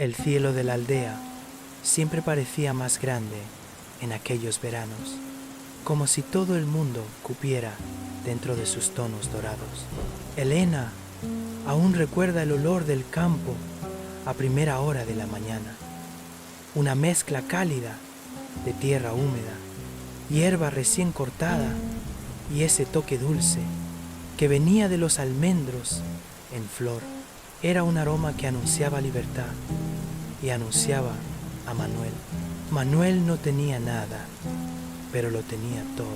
El cielo de la aldea siempre parecía más grande en aquellos veranos, como si todo el mundo cupiera dentro de sus tonos dorados. Elena aún recuerda el olor del campo a primera hora de la mañana, una mezcla cálida de tierra húmeda, hierba recién cortada y ese toque dulce que venía de los almendros en flor. Era un aroma que anunciaba libertad y anunciaba a Manuel. Manuel no tenía nada, pero lo tenía todo.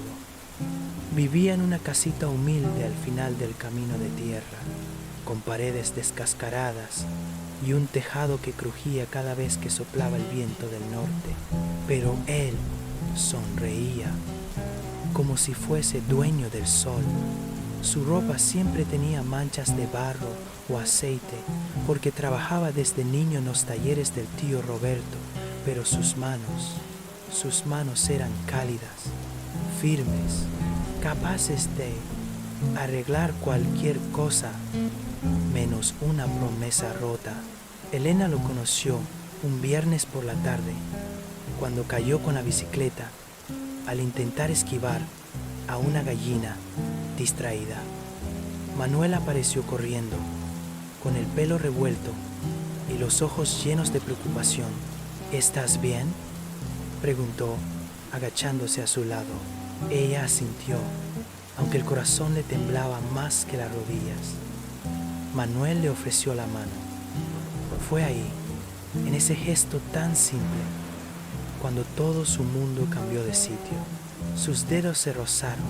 Vivía en una casita humilde al final del camino de tierra, con paredes descascaradas y un tejado que crujía cada vez que soplaba el viento del norte. Pero él sonreía, como si fuese dueño del sol. Su ropa siempre tenía manchas de barro o aceite, porque trabajaba desde niño en los talleres del tío Roberto, pero sus manos eran cálidas, firmes, capaces de arreglar cualquier cosa, menos una promesa rota. Elena lo conoció un viernes por la tarde, cuando cayó con la bicicleta al intentar esquivar a una gallina distraída. Manuel apareció corriendo, con el pelo revuelto y los ojos llenos de preocupación. ¿Estás bien?, preguntó, agachándose a su lado. Ella asintió, aunque el corazón le temblaba más que las rodillas. Manuel le ofreció la mano. Fue ahí, en ese gesto tan simple, cuando todo su mundo cambió de sitio. Sus dedos se rozaron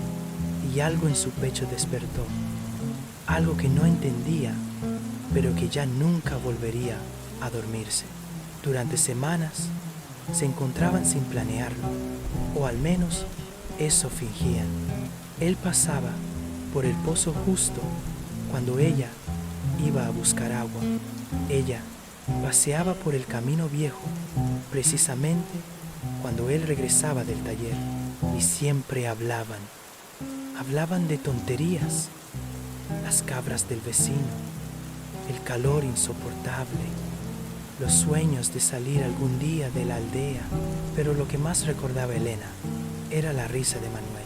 y algo en su pecho despertó, algo que no entendía, pero que ya nunca volvería a dormirse. Durante semanas se encontraban sin planearlo, o al menos eso fingían. Él pasaba por el pozo justo cuando ella iba a buscar agua. Ella paseaba por el camino viejo precisamente cuando él regresaba del taller, y siempre hablaban de tonterías, las cabras del vecino, el calor insoportable, los sueños de salir algún día de la aldea. Pero lo que más recordaba Elena era la risa de Manuel,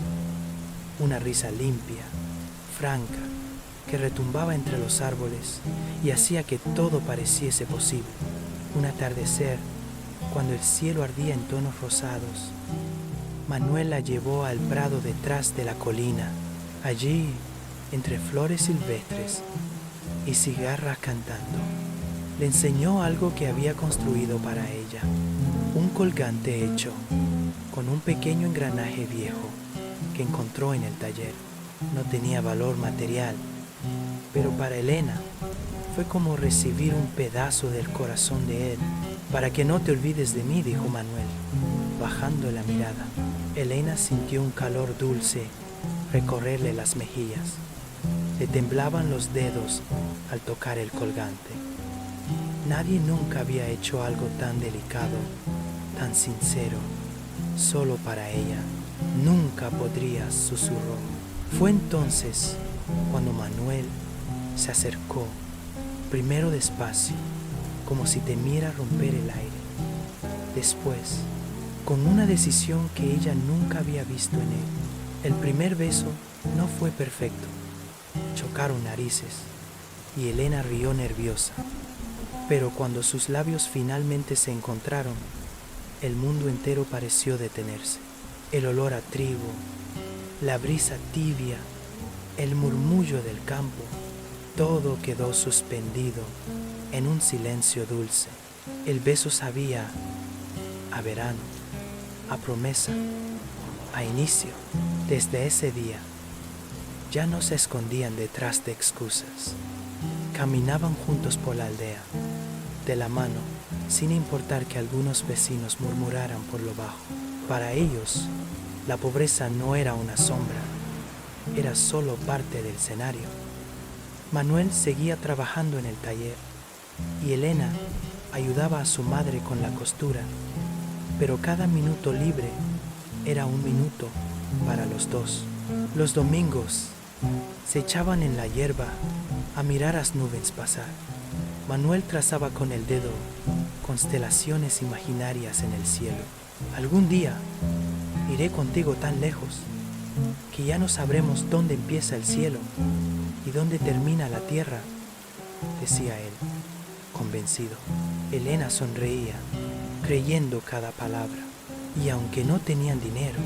una risa limpia, franca, que retumbaba entre los árboles y hacía que todo pareciese posible. Un atardecer, cuando el cielo ardía en tonos rosados, Manuel la llevó al prado detrás de la colina. Allí, entre flores silvestres y cigarras cantando, le enseñó algo que había construido para ella, un colgante hecho con un pequeño engranaje viejo que encontró en el taller. No tenía valor material, pero para Elena fue como recibir un pedazo del corazón de él. Para que no te olvides de mí, dijo Manuel, bajando la mirada. Elena sintió un calor dulce recorrerle las mejillas. Le temblaban los dedos al tocar el colgante. Nadie nunca había hecho algo tan delicado, tan sincero, solo para ella. Nunca podría, susurró. Fue entonces cuando Manuel se acercó, primero despacio, como si temiera romper el aire. Después, con una decisión que ella nunca había visto en él. El primer beso no fue perfecto. Chocaron narices y Elena rió nerviosa. Pero cuando sus labios finalmente se encontraron, el mundo entero pareció detenerse. El olor a trigo, la brisa tibia, el murmullo del campo, todo quedó suspendido en un silencio dulce. El beso sabía a verano, a promesa, a inicio. Desde ese día, ya no se escondían detrás de excusas. Caminaban juntos por la aldea, de la mano, sin importar que algunos vecinos murmuraran por lo bajo. Para ellos, la pobreza no era una sombra, era solo parte del escenario. Manuel seguía trabajando en el taller y Elena ayudaba a su madre con la costura, pero cada minuto libre era un minuto para los dos. Los domingos se echaban en la hierba a mirar las nubes pasar. Manuel trazaba con el dedo, constelaciones imaginarias en el cielo. Algún día iré contigo tan lejos que ya no sabremos dónde empieza el cielo y dónde termina la tierra, decía él, convencido. Elena sonreía, creyendo cada palabra, y aunque no tenían dinero,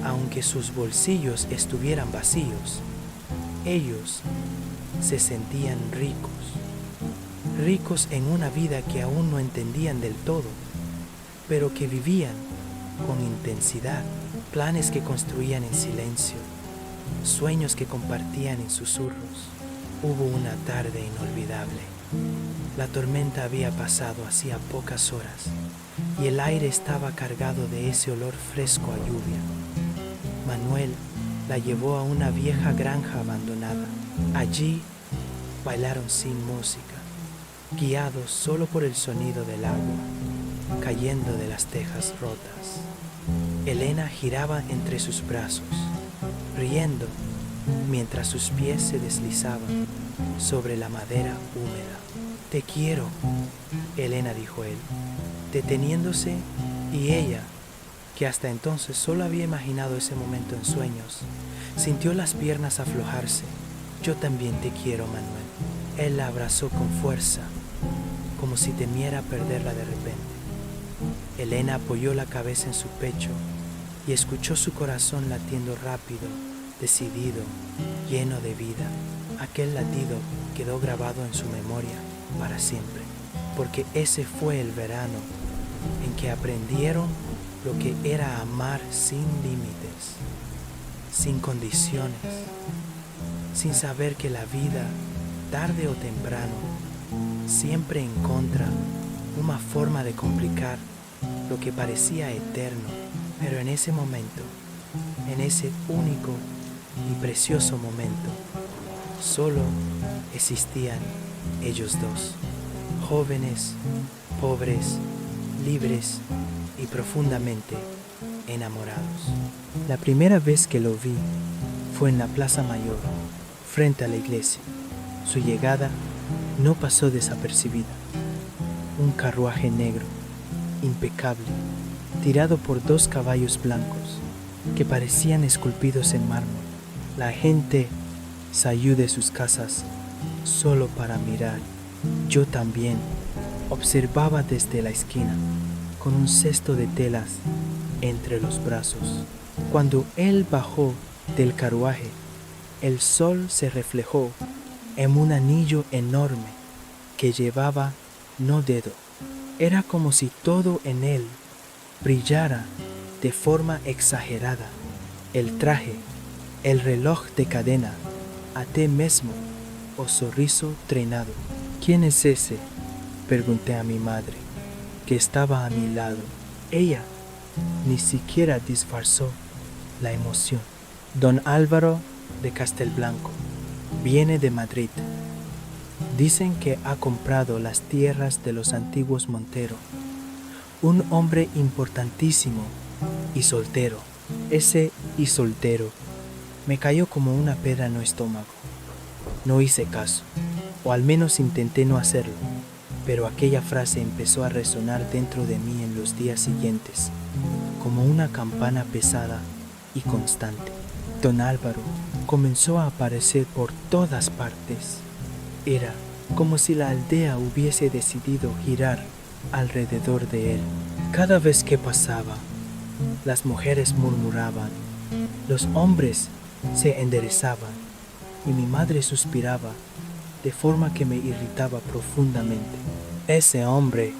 aunque sus bolsillos estuvieran vacíos, ellos se sentían ricos en una vida que aún no entendían del todo, pero que vivían con intensidad, planes que construían en silencio, sueños que compartían en susurros. Hubo una tarde inolvidable. La tormenta había pasado hacía pocas horas y el aire estaba cargado de ese olor fresco a lluvia. Manuel la llevó a una vieja granja abandonada. Allí bailaron sin música, guiados solo por el sonido del agua cayendo de las tejas rotas. Elena giraba entre sus brazos, riendo mientras sus pies se deslizaban sobre la madera húmeda. Te quiero, Elena, dijo él, deteniéndose, y ella, que hasta entonces solo había imaginado ese momento en sueños, sintió las piernas aflojarse. Yo también te quiero, Manuel. Él la abrazó con fuerza, como si temiera perderla de repente. Elena apoyó la cabeza en su pecho y escuchó su corazón latiendo rápido, decidido, lleno de vida. Aquel latido quedó grabado en su memoria para siempre, porque ese fue el verano en que aprendieron lo que era amar sin límites, sin condiciones, sin saber que la vida, tarde o temprano, siempre encuentra una forma de complicar lo que parecía eterno, pero en ese momento, en ese único y precioso momento, solo existían ellos dos, jóvenes, pobres, libres y profundamente enamorados. La primera vez que lo vi fue en la Plaza Mayor, frente a la iglesia. Su llegada no pasó desapercibida. Un carruaje negro, impecable, tirado por 2 caballos blancos que parecían esculpidos en mármol. La gente salió de sus casas solo para mirar. Yo también observaba desde la esquina, con un cesto de telas entre los brazos. Cuando él bajó del carruaje, el sol se reflejó en un anillo enorme que llevaba no dedo. Era como si todo en él brillara de forma exagerada. El traje, el reloj de cadena, até mesmo o sorriso trenado. ¿Quién es ese?, pregunté a mi madre, que estaba a mi lado. Ella ni siquiera disfrazó la emoción. Don Álvaro de Castelblanco viene de Madrid. Dicen que ha comprado las tierras de los antiguos Montero. Un hombre importantísimo y soltero. Ese y soltero me cayó como una piedra en el estómago. No hice caso, o al menos intenté no hacerlo, pero aquella frase empezó a resonar dentro de mí en los días siguientes, como una campana pesada y constante. Don Álvaro comenzó a aparecer por todas partes. Era como si la aldea hubiese decidido girar alrededor de él. Cada vez que pasaba, las mujeres murmuraban, los hombres se enderezaban y mi madre suspiraba de forma que me irritaba profundamente. Ese hombre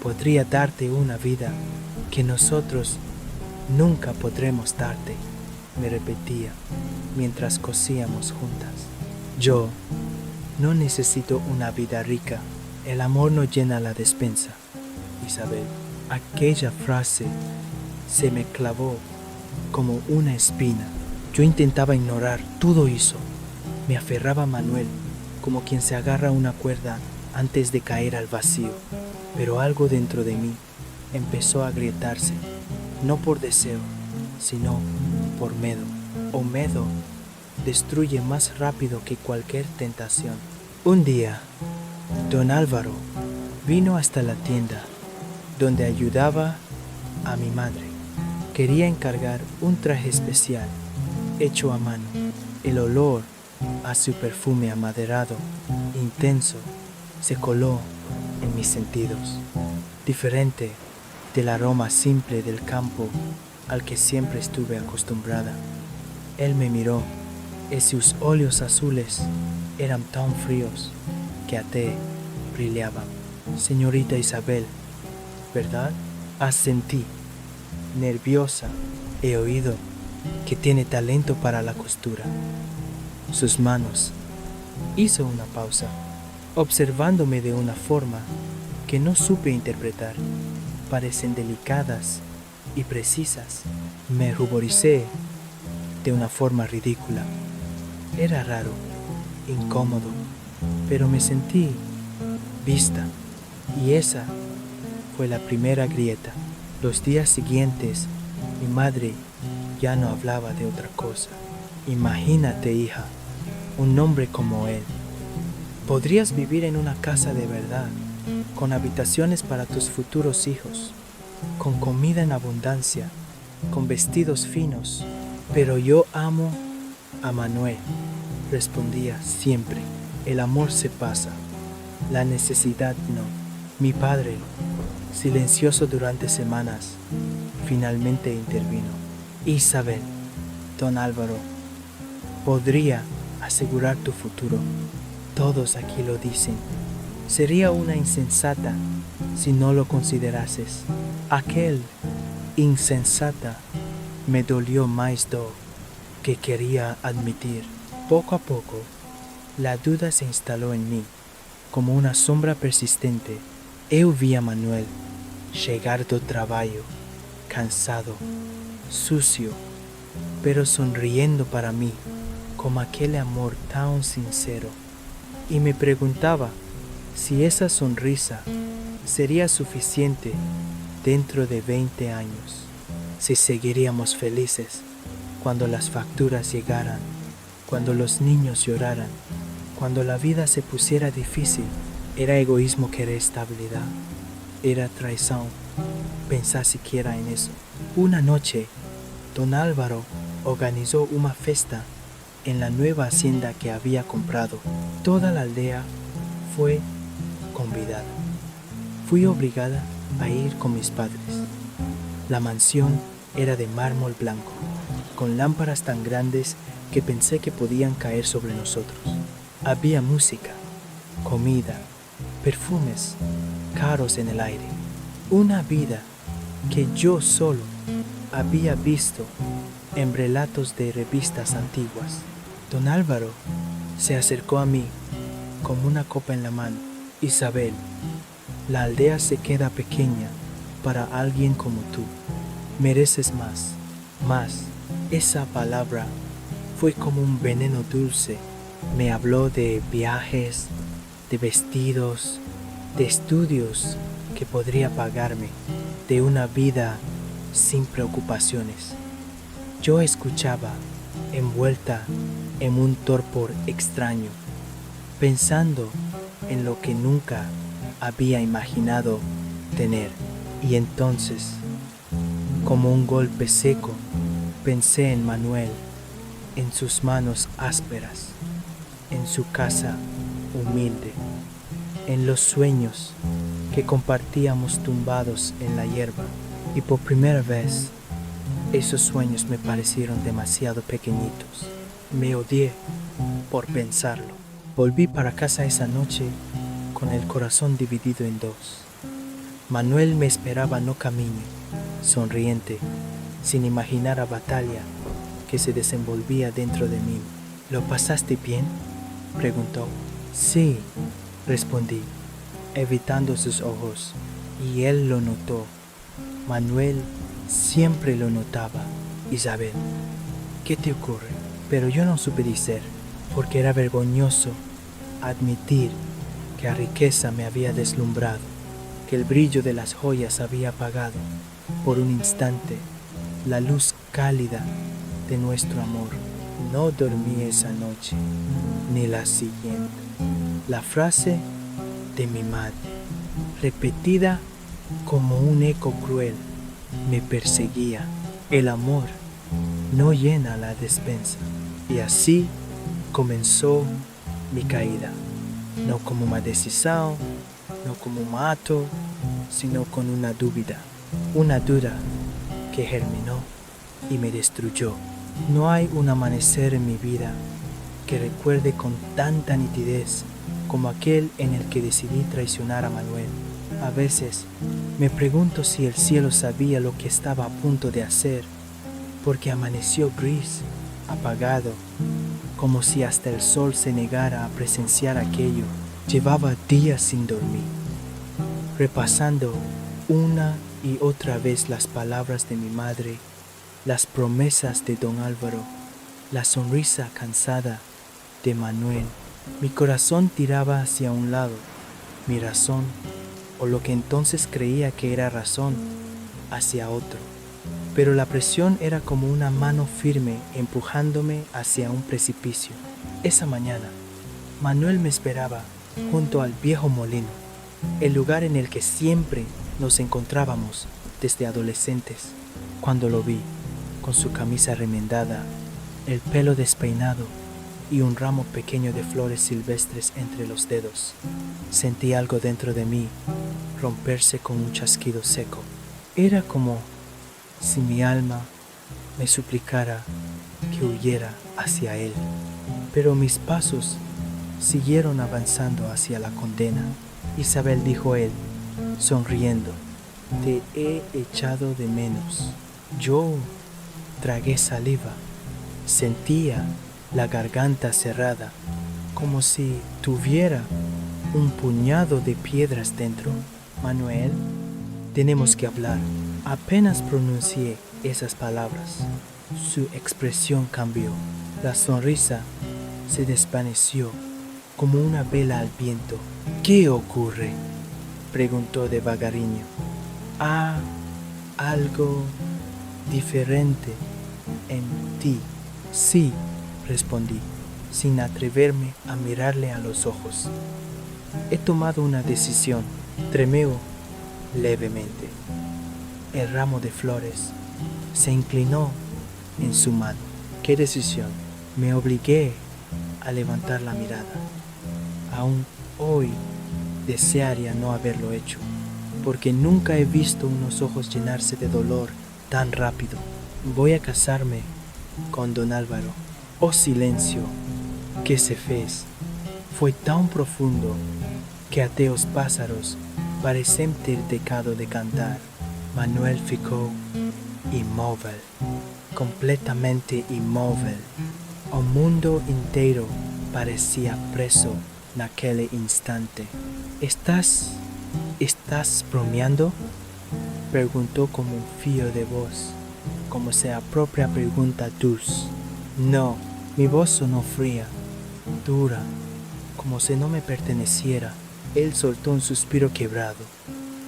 podría darte una vida que nosotros nunca podremos darte, me repetía mientras cosíamos juntas. Yo no necesito una vida rica, el amor no llena la despensa. Isabel, aquella frase se me clavó como una espina. Yo intentaba ignorar todo eso. Me aferraba a Manuel como quien se agarra a una cuerda antes de caer al vacío, pero algo dentro de mí empezó a agrietarse, no por deseo, sino por miedo. O miedo destruye más rápido que cualquier tentación. Un día, don Álvaro Vino hasta la tienda, donde ayudaba a mi madre. Quería encargar un traje especial, hecho a mano. El olor a su perfume amaderado, intenso, se coló en mis sentidos, diferente del aroma simple del campo al que siempre estuve acostumbrada. Él me miró y sus ojos azules eran tan fríos que até brillaban. Señorita Isabel, ¿verdad? Asentí, nerviosa. He oído que tiene talento para la costura. Sus manos. Hizo una pausa, observándome de una forma que no supe interpretar. Parecen delicadas y precisas. Me ruboricé de una forma ridícula. Era raro, incómodo, pero me sentí vista, y esa fue la primera grieta. Los días siguientes, mi madre ya no hablaba de otra cosa. Imagínate, hija, un hombre como él. Podrías vivir en una casa de verdad, con habitaciones para tus futuros hijos, con comida en abundancia, con vestidos finos. Pero yo amo a Manuel, respondía siempre. El amor se pasa, la necesidad no. Mi padre, silencioso durante semanas, finalmente intervino. Isabel, don Álvaro, podría asegurar tu futuro. Todos aquí lo dicen. Sería una insensata si no lo considerases. Aquel insensata me dolió más do que quería admitir. Poco a poco, la duda se instaló en mí, como una sombra persistente. Eu vi a Manuel llegar do trabalho, cansado, sucio, pero sonriendo para mí, como aquel amor tan sincero. Y me preguntaba si esa sonrisa sería suficiente dentro de 20 años, si seguiríamos felices cuando las facturas llegaran, cuando los niños lloraran, cuando la vida se pusiera difícil. Era egoísmo querer estabilidad, era traición pensar siquiera en eso. Una noche, don Álvaro organizó una fiesta en la nueva hacienda que había comprado. Toda la aldea fue convidada. Fui obligada a ir con mis padres. La mansión era de mármol blanco, con lámparas tan grandes que pensé que podían caer sobre nosotros. Había música, comida, perfumes caros en el aire. Una vida que yo solo había visto en relatos de revistas antiguas. Don Álvaro se acercó a mí con una copa en la mano. Isabel, la aldea se queda pequeña para alguien como tú. Mereces más, más. Esa palabra fue como un veneno dulce. Me habló de viajes, de vestidos, de estudios que podría pagarme, de una vida sin preocupaciones. Yo escuchaba, envuelta en un torpor extraño, pensando en lo que nunca había imaginado tener. Y entonces, como un golpe seco, pensé en Manuel, en sus manos ásperas, en su casa humilde, en los sueños que compartíamos tumbados en la hierba. Y por primera vez, esos sueños me parecieron demasiado pequeñitos. Me odié por pensarlo. Volví para casa esa noche con el corazón dividido en dos. Manuel me esperaba no camino, sonriente, sin imaginar la batalla que se desenvolvía dentro de mí. ¿Lo pasaste bien?, preguntó. Sí, respondí, evitando sus ojos, y él lo notó. Manuel siempre lo notaba. Isabel, ¿qué te ocurre? Pero yo no supe decir, porque era vergonzoso admitir que la riqueza me había deslumbrado, que el brillo de las joyas había apagado por un instante la luz cálida de nuestro amor. No dormí esa noche, ni la siguiente. La frase de mi madre, repetida como un eco cruel, me perseguía. El amor no llena la despensa. Y así comenzó mi caída. No como una decisión, no como un acto, sino con una duda. Una duda que germinó y me destruyó. No hay un amanecer en mi vida que recuerde con tanta nitidez como aquel en el que decidí traicionar a Manuel. A veces me pregunto si el cielo sabía lo que estaba a punto de hacer, porque amaneció gris, apagado, como si hasta el sol se negara a presenciar aquello. Llevaba días sin dormir, repasando una y otra vez las palabras de mi madre, las promesas de don Álvaro, la sonrisa cansada de Manuel. Mi corazón tiraba hacia un lado, mi razón, o lo que entonces creía que era razón, hacia otro. Pero la presión era como una mano firme empujándome hacia un precipicio. Esa mañana, Manuel me esperaba junto al viejo molino, el lugar en el que siempre nos encontrábamos desde adolescentes. Cuando lo vi, con su camisa remendada, el pelo despeinado y un ramo pequeño de flores silvestres entre los dedos, sentí algo dentro de mí romperse con un chasquido seco. Era como si mi alma me suplicara que huyera hacia él, pero mis pasos siguieron avanzando hacia la condena. Isabel, dijo él, sonriendo, te he echado de menos. Yo tragué saliva, sentía la garganta cerrada, como si tuviera un puñado de piedras dentro. Manuel, tenemos que hablar. Apenas pronuncié esas palabras, su expresión cambió. La sonrisa se desvaneció como una vela al viento. ¿Qué ocurre?, preguntó devagariño. Algo diferente en ti. Sí, respondí, sin atreverme a mirarle a los ojos. He tomado una decisión. Tremeó levemente. El ramo de flores se inclinó en su mano. ¿Qué decisión? Me obligué a levantar la mirada. Aún hoy desearía no haberlo hecho, porque nunca he visto unos ojos llenarse de dolor tan rápido. Voy a casarme con don Álvaro. Oh silencio que se fez fue tan profundo que até os pássaros parecem ter decado de cantar. Manuel ficou imóvel, completamente imóvel. O mundo inteiro parecía preso naquele instante. ¿Estás bromeando?, preguntó como un fío de voz, como si a propia pregunta dulce. No, mi voz sonó fría, dura, como si no me perteneciera. Él soltó un suspiro quebrado,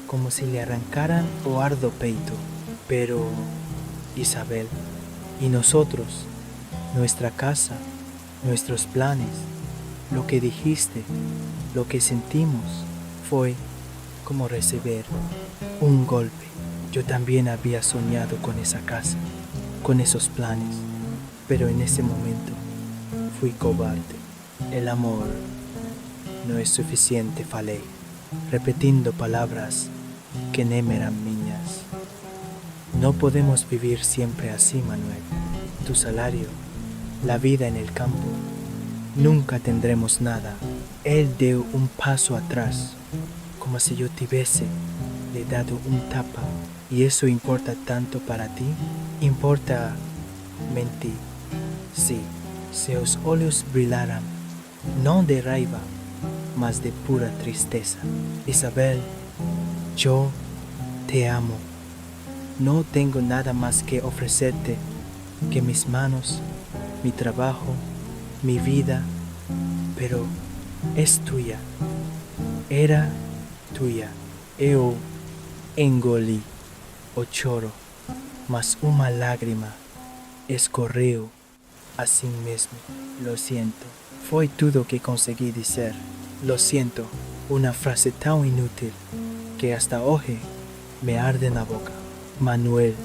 como si le arrancaran o ardo peito. Pero, Isabel, ¿y nosotros? Nuestra casa, nuestros planes, lo que dijiste, lo que sentimos, fue como recibir un golpe. Yo también había soñado con esa casa, con esos planes, pero en ese momento fui cobarde. El amor no es suficiente, falei, repitiendo palabras que nem eran mías. No podemos vivir siempre así, Manuel. Tu salario, la vida en el campo, nunca tendremos nada. Él dio un paso atrás, como si yo te hubiese le dado un tapa. ¿Y eso importa tanto para ti? Importa, mentí. Sí, seus olhos brilharam, no de raiva, mas de pura tristeza. Isabel, yo te amo. No tengo nada más que ofrecerte que mis manos, mi trabajo, mi vida, pero es tuya. Era tuya. Eu engoli o choro, mas uma lágrima escorreu así mismo. Lo siento. Fue todo que conseguí decir. Lo siento, Una frase tan inútil que hasta hoy me arde en la boca. Manuel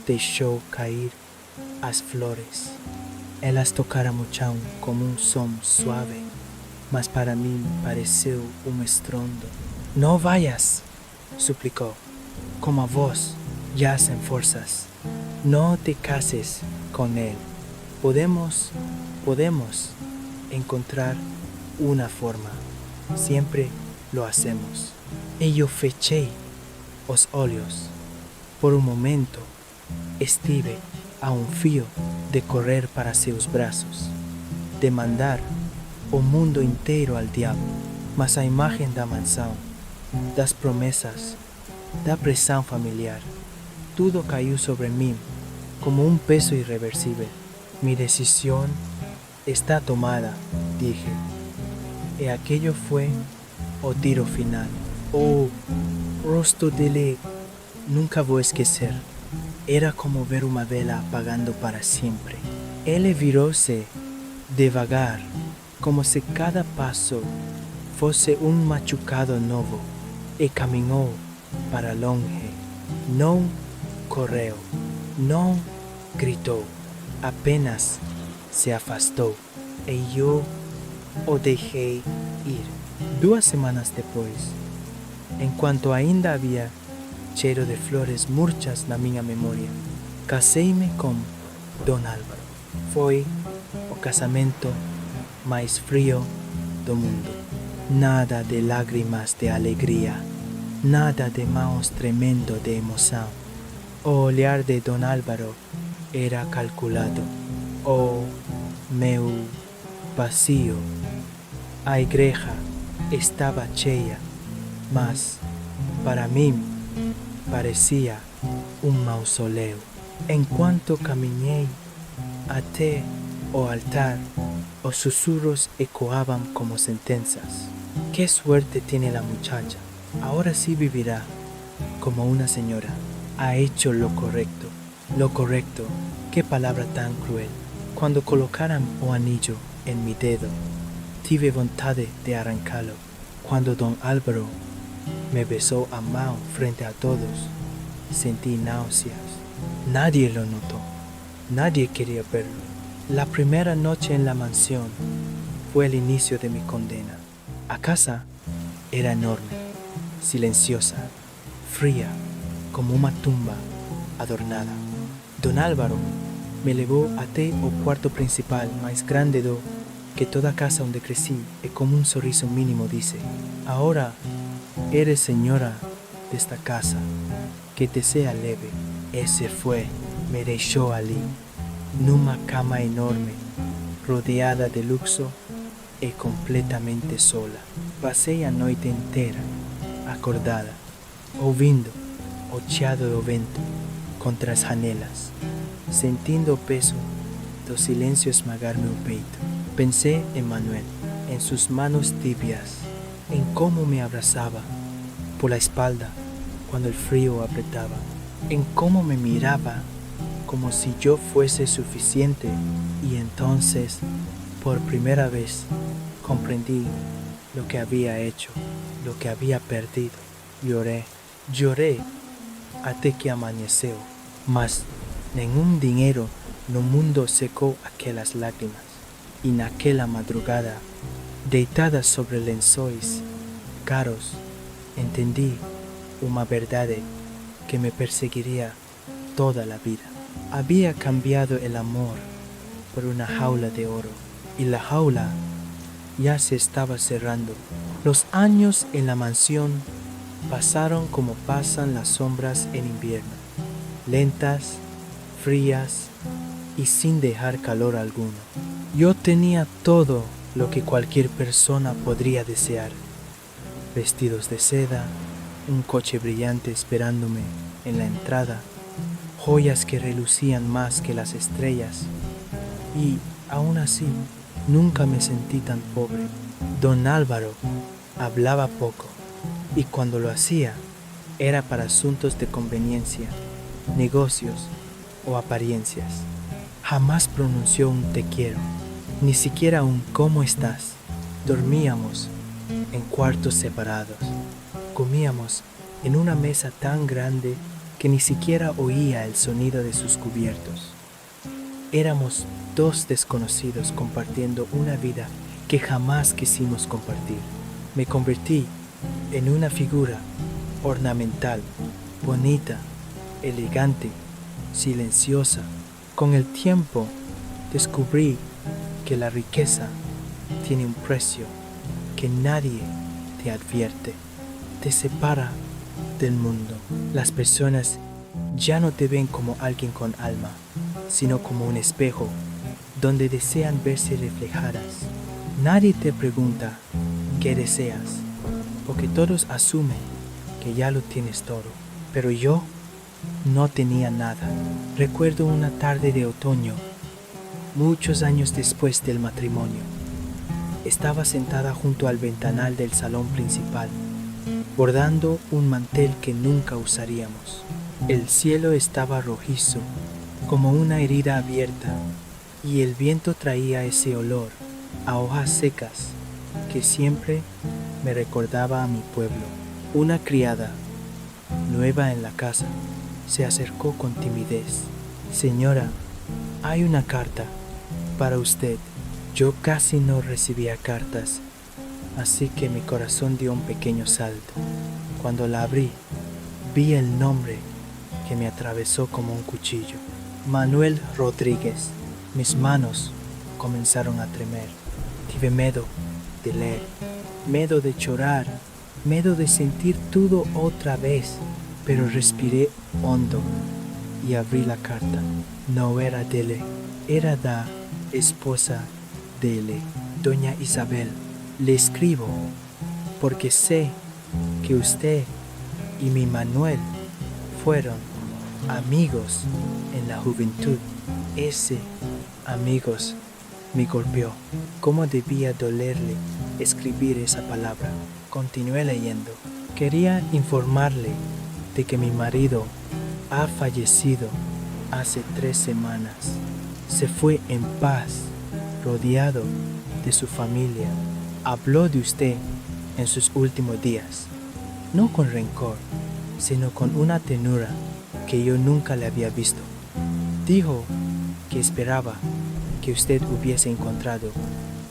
deixó caer as flores. Elas tocaram o chão como um som suave, mas para mim pareceu um estrondo. Não vayas, suplicou, com a voz já sem forças. Não te cases com ele. Podemos encontrar una forma. Siempre lo hacemos. E eu fechei os olhos. Por um momento, estive a um fio de correr para seus braços, de mandar o mundo inteiro ao diabo, mas a imagem da mansão, das promessas, da pressão familiar, tudo caiu sobre mim como um peso irreversível. Mi decisión está tomada, dije. Y aquello fue o tiro final. O rosto dele nunca voy a esquecer. Era como ver una vela apagando para siempre. Ele virou-se devagar, como si cada paso fosse un machucado novo, y caminhou para longe. Não correu, não gritou. Apenas se afastou e eu o deixei ir. 2 semanas depois, enquanto ainda havia cheiro de flores murchas na minha memória, casei-me com Don Álvaro. Foi o casamento mais frio do mundo. Nada de lágrimas de alegria, nada de mãos tremendo de emoção. O olhar de Don Álvaro era calculado. O meu vazio. A igreja estava cheia, mas para mim parecia um mausoleu. Enquanto caminhei até o altar, os sussurros ecoaban como sentencias. Qué suerte tiene la muchacha. Ahora sí vivirá como una señora. Ha hecho lo correcto. Lo correcto. Qué palabra tan cruel. Cuando colocaran o anillo en mi dedo, tive vontade de arrancarlo. Cuando don Álvaro me besó a mão frente a todos, sentí náuseas. Nadie lo notó. Nadie quería verlo. La primera noche en la mansión fue el inicio de mi condena. La casa era enorme, silenciosa, fría, como una tumba adornada. Don Álvaro me levou até o quarto principal, mais grande do que toda a casa onde cresci, e com um sorriso mínimo disse: "Agora eres senhora desta casa, que te sea leve." E se foi, me deixou ali, numa cama enorme, rodeada de luxo e completamente sola. Passei a noite inteira acordada, ouvindo o chiado do vento contra as janelas, sentindo o peso do silêncio esmagar meu peito. Pensei em Manuel, em suas manos tibias, em como me abraçava por la espalda quando o frío apretava, em como me mirava como si yo fuese suficiente, y entonces, por primera vez, comprendí lo que había hecho, lo que había perdido. Lloré até que amanheceu, mas nenhum dinheiro no mundo secou aquelas lágrimas. E naquela madrugada, deitada sobre lençóis caros, entendi uma verdade que me perseguiría toda la vida. Había cambiado el amor por una jaula de oro, y la jaula ya se estaba cerrando. Los años en la mansión pasaron como pasan las sombras en invierno, lentas, frías y sin dejar calor alguno. Yo tenía todo lo que cualquier persona podría desear: vestidos de seda, un coche brillante esperándome en la entrada, joyas que relucían más que las estrellas, y aún así nunca me sentí tan pobre. Don Álvaro hablaba poco, y cuando lo hacía era para asuntos de conveniencia, negocios o apariencias. Jamás pronunció un te quiero, ni siquiera un ¿cómo estás? Dormíamos en cuartos separados. Comíamos en una mesa tan grande que ni siquiera oía el sonido de sus cubiertos. Éramos dos desconocidos compartiendo una vida que jamás quisimos compartir. Me convertí en una figura ornamental, bonita, elegante, silenciosa. Con el tiempo descubrí que la riqueza tiene un precio que nadie te advierte. Te separa del mundo. Las personas ya no te ven como alguien con alma, sino como un espejo donde desean verse reflejadas. Nadie te pregunta qué deseas, porque todos asumen que ya lo tienes todo. Pero yo no tenía nada. Recuerdo una tarde de otoño, muchos años después del matrimonio. Estaba sentada junto al ventanal del salón principal, bordando un mantel que nunca usaríamos. El cielo estaba rojizo, como una herida abierta, y el viento traía ese olor a hojas secas que siempre me recordaba a mi pueblo. Una criada, nueva en la casa, se acercó con timidez. Señora, hay una carta para usted. Yo casi no recibía cartas, así que mi corazón dio un pequeño salto. Cuando la abrí, vi el nombre que me atravesó como un cuchillo. Manuel Rodríguez. Mis manos comenzaron a tremer. Tuve miedo de leer, miedo de llorar, miedo de sentir todo otra vez, pero respiré hondo y abrí la carta. No era de él, era la esposa de él, doña Isabel. Le escribo porque sé que usted y mi Manuel fueron amigos en la juventud. Ese amigos me golpeó. ¿Cómo debía dolerle escribir esa palabra? Continué leyendo. Quería informarle de que mi marido ha fallecido hace 3 semanas. Se fue en paz, rodeado de su familia. Habló de usted en sus últimos días, no con rencor, sino con una ternura que yo nunca le había visto. Dijo que esperaba que usted hubiese encontrado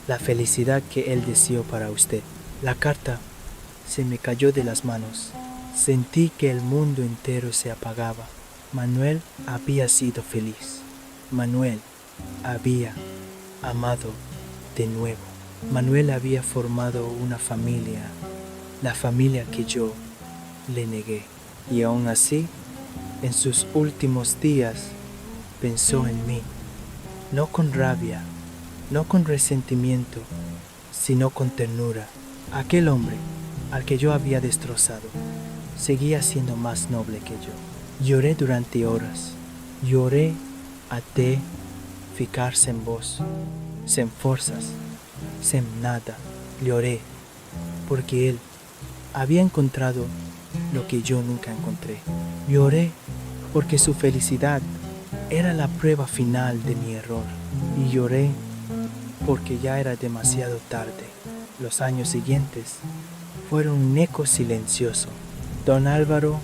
la felicidad que él deseó para usted. La carta se me cayó de las manos. Sentí que el mundo entero se apagaba. Manuel había sido feliz. Manuel había amado de nuevo. Manuel había formado una familia, la familia que yo le negué. Y aún así, en sus últimos días, pensó en mí, no con rabia, no con resentimiento, sino con ternura. Aquel hombre al que yo había destrozado seguía siendo más noble que yo. Lloré durante horas, lloré até ficar sem voz, sem fuerzas, sem nada. Lloré porque él había encontrado lo que yo nunca encontré. Lloré porque su felicidad era la prueba final de mi error. Y lloré porque ya era demasiado tarde. Los años siguientes fueron un eco silencioso. Don Álvaro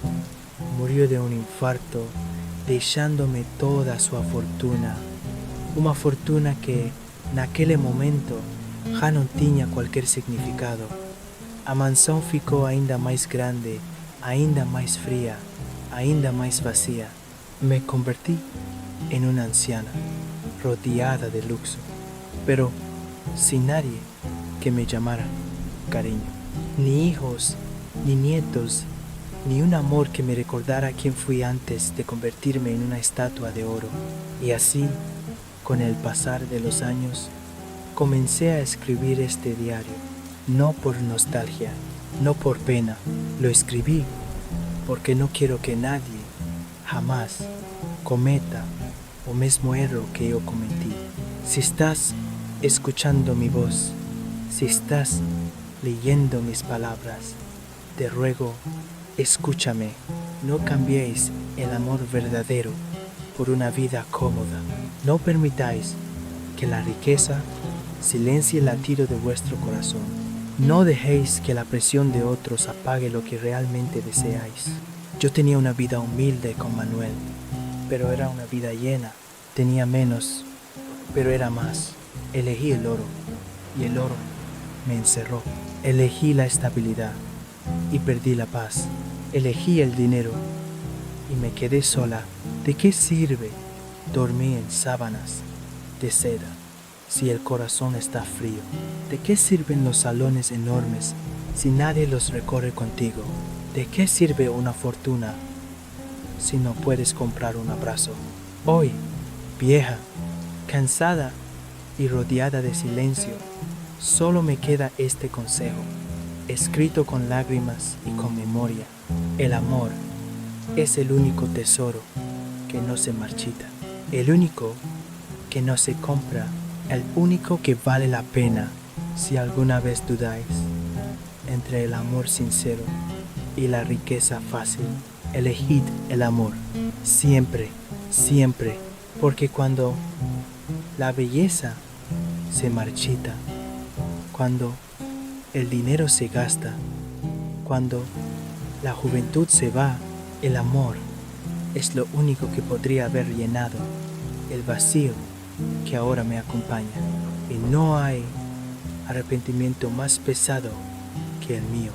murió de un infarto, dejándome toda su fortuna. Una fortuna que en aquel momento já não tinha qualquer significado. A mansão ficou ainda mais grande, ainda mais fría, ainda más vacía. Me convertí en una anciana, rodeada de lujo, pero sin nadie que me llamara cariño. Ni hijos, ni nietos, ni un amor que me recordara quién fui antes de convertirme en una estatua de oro. Y así, con el pasar de los años, comencé a escribir este diario, no por nostalgia, no por pena. Lo escribí porque no quiero que nadie jamás cometa o mismo error que yo cometí. Si estás escuchando mi voz, si estás leyendo mis palabras, te ruego, escúchame. No cambiéis el amor verdadero por una vida cómoda. No permitáis que la riqueza silencie el latido de vuestro corazón. No dejéis que la presión de otros apague lo que realmente deseáis. Yo tenía una vida humilde con Manuel, pero era una vida llena. Tenía menos, pero era más. Elegí el oro, y el oro me encerró. Elegí la estabilidad, y perdí la paz. Elegí el dinero, y me quedé sola. ¿De qué sirve dormir en sábanas de seda si el corazón está frío? ¿De qué sirven los salones enormes si nadie los recorre contigo? ¿De qué sirve una fortuna si no puedes comprar un abrazo? Hoy, vieja, cansada y rodeada de silencio, solo me queda este consejo, escrito con lágrimas y con memoria. El amor es el único tesoro que no se marchita, el único que no se compra, el único que vale la pena. Si alguna vez dudáis entre el amor sincero y la riqueza fácil, elegid el amor, siempre, siempre, porque cuando la belleza se marchita, cuando el dinero se gasta, cuando la juventud se va, el amor es lo único que podría haber llenado el vacío que ahora me acompaña. Y no hay arrepentimiento más pesado que el mío.